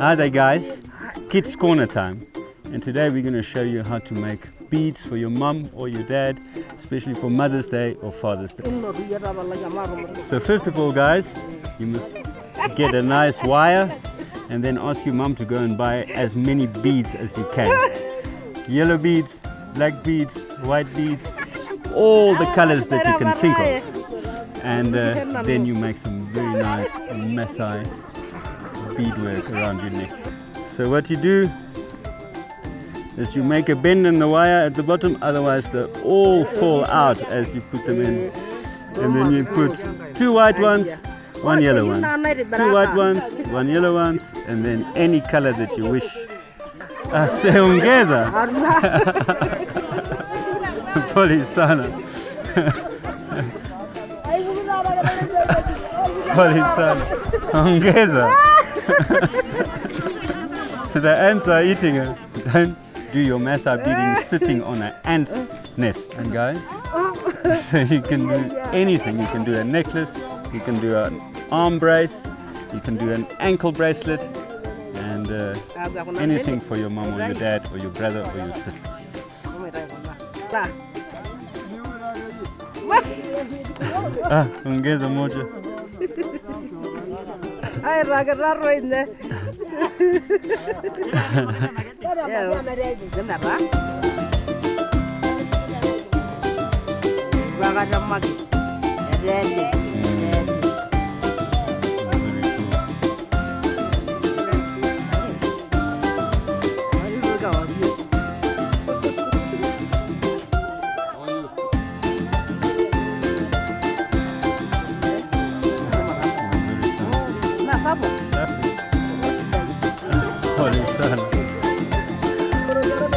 Hi there guys, Kids Corner time, and today we're going to show you how to make beads for your mum or your dad, especially for Mother's Day or Father's Day. So first of all guys, you must get a nice wire and then ask your mum to go and buy as many beads as you can. Yellow beads, black beads, white beads, all the colors that you can think of. And then you make some very nice Maasai beadwork around your neck. So what you do is you make a bend in the wire at the bottom, otherwise they all fall out as you put them in. And then you put 2 white ones, 1 yellow one, 2 white ones, 1 yellow ones, and then any color that you wish. Seongeza. Polisana. Polisana. Ongeza. The ants are eating it. Don't do your Maasai beading sitting on an ant nest. And guys, so you can do anything. You can do a necklace, you can do an arm brace, you can do an ankle bracelet, and anything for your mom or your dad or your brother or your sister. Ongeza moja. Ay, ragarro inne.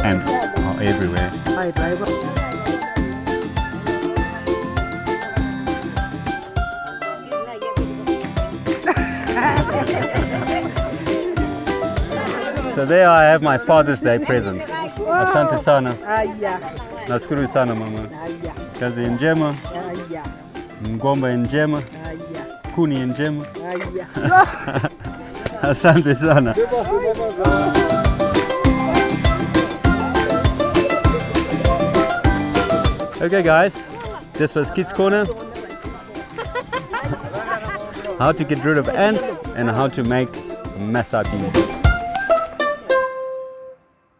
Ants are everywhere. So there I have my Father's Day present. Asante sana. Nashukuru sana mama. Kazi njema. Mgomba njema. Kuni njema. Asante sana. Okay guys, this was Kids Corner. How to get rid of ants and how to make Maasai beads.